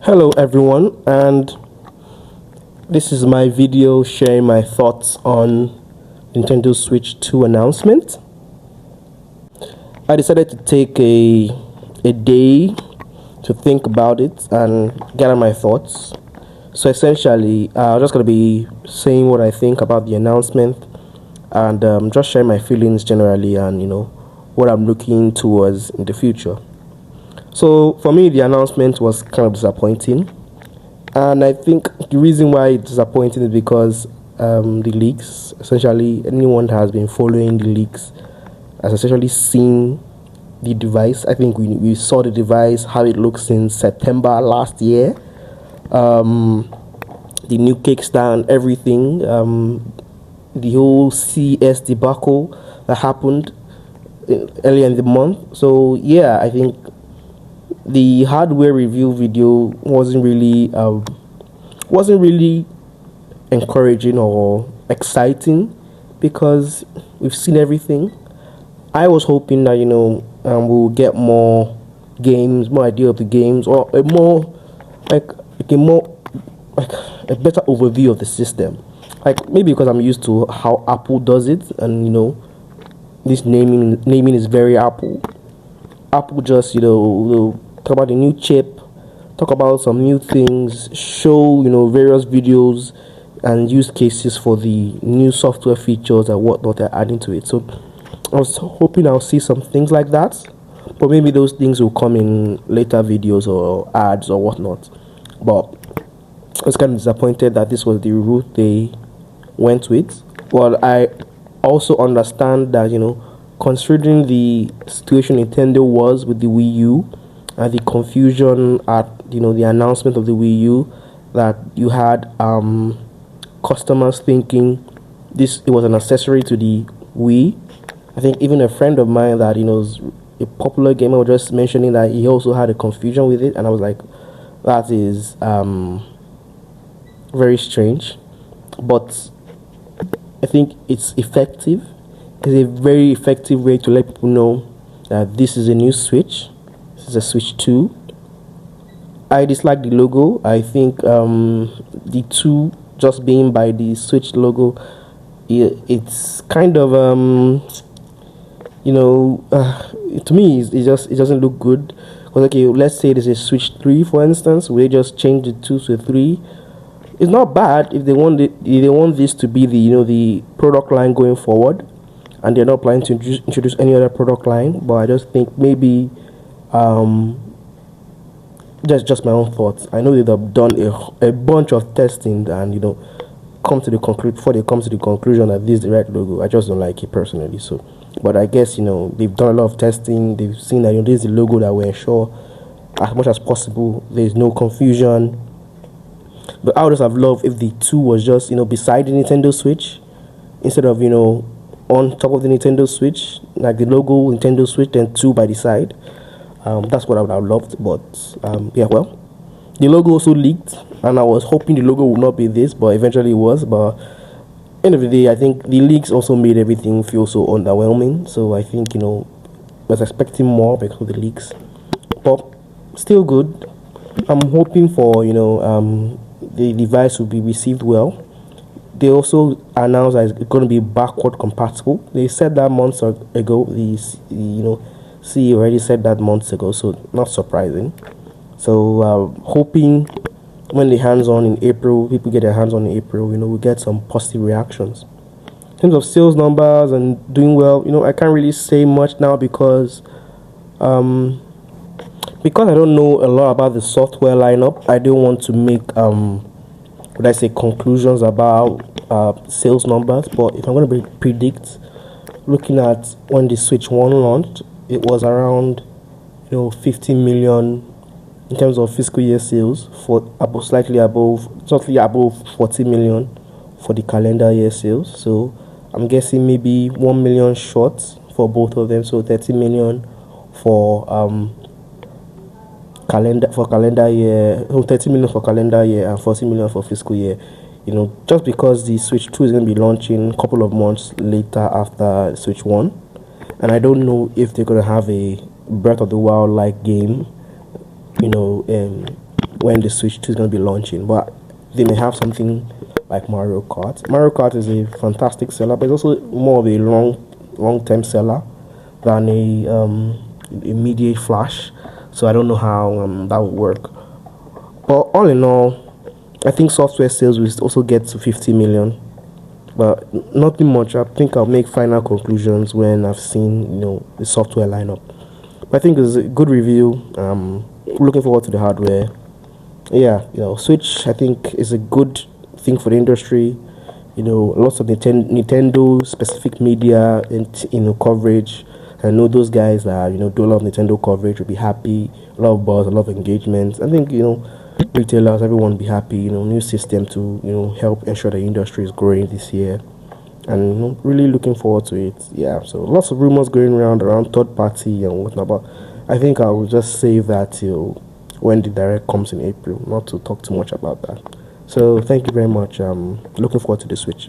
Hello everyone, and this is my video sharing my thoughts on Nintendo Switch 2 announcement. I decided to take a day to think about it and gather my thoughts. So essentially, I'm just going to be saying what I think about the announcement and just share my feelings generally and what I'm looking towards in the future. So for me, the announcement was kind of disappointing, and I think the reason why it's disappointing is because the leaks. Essentially, anyone that has been following the leaks has essentially seen the device. I think we saw the device how it looks in September last year. The new kickstand, everything. The whole CS debacle that happened earlier in the month. So yeah, I think the hardware review video wasn't really encouraging or exciting because we've seen everything. I was hoping that we'll get more games, more idea of the games, or a better overview of the system. Like maybe because I'm used to how Apple does it, and this naming is very Apple. Apple just will talk about the new chip, talk about some new things, show various videos and use cases for the new software features and whatnot they're adding to it. So I was hoping I'll see some things like that, but maybe those things will come in later videos or ads or whatnot. But I was kind of disappointed that this was the route they went with. Well, I also understand that considering the situation Nintendo was with the Wii U and the confusion at the announcement of the Wii U, that you had customers thinking it was an accessory to the Wii. I think even a friend of mine that is a popular gamer was just mentioning that he also had a confusion with it, and I was like, that is very strange, but I think it's effective. It's a very effective way to let people know that this is a new Switch. This is a Switch 2. I dislike the logo. I think the 2 just being by the Switch logo, it's kind of to me it doesn't look good. Because okay, let's say there's a Switch 3 for instance, where they just change the 2 to 3. It's not bad if they want this to be the product line going forward, and they're not planning to introduce any other product line. But I just think maybe that's just my own thoughts. I know they've done a bunch of testing and come to the before they come to the conclusion that this is the right logo. I just don't like it personally. So, but I guess they've done a lot of testing. They've seen that this is the logo that will ensure as much as possible there's no confusion. But I would just have loved if the 2 was just beside the Nintendo Switch instead of on top of the Nintendo Switch, like the logo Nintendo Switch, then 2 by the side. That's what I would have loved. But yeah, well, the logo also leaked, and I was hoping the logo would not be this, but eventually it was. But end of the day, I think the leaks also made everything feel so underwhelming. So I think was expecting more because of the leaks, but still good. I'm hoping for the device will be received well. They also announced that it's going to be backward compatible. They said that months ago. The CEO already said that months ago, so not surprising. So hoping when the hands-on in April, people get their hands-on in April, we get some positive reactions. In terms of sales numbers and doing well, I can't really say much now because I don't know a lot about the software lineup. I don't want to make conclusions about sales numbers. But if I'm going to predict, looking at when the Switch 1 launched, it was around 15 million in terms of fiscal year sales, for slightly above 40 million for the calendar year sales. So I'm guessing maybe 1 million short for both of them, so 30 million for calendar year, 30 million for calendar year and 40 million for fiscal year. Just because the Switch 2 is going to be launching a couple of months later after Switch 1, and I don't know if they're going to have a Breath of the Wild like game when the Switch 2 is going to be launching, but they may have something like Mario Kart. Mario Kart is a fantastic seller, but it's also more of a long term seller than a immediate flash. So I don't know how that would work. But all in all, I think software sales will also get to 50 million, but nothing much. I think I'll make final conclusions when I've seen the software lineup. But I think it's a good review. Looking forward to the hardware. Yeah, Switch I think is a good thing for the industry. Lots of Nintendo specific media and coverage. I know those guys that do a lot of Nintendo coverage will be happy. A lot of buzz, a lot of engagement. I think retailers, everyone will be happy. New system to help ensure the industry is growing this year, and really looking forward to it. Yeah, so lots of rumors going around third party and whatnot, but I think I will just save that till when the direct comes in April, not to talk too much about that. So thank you very much. Looking forward to the Switch.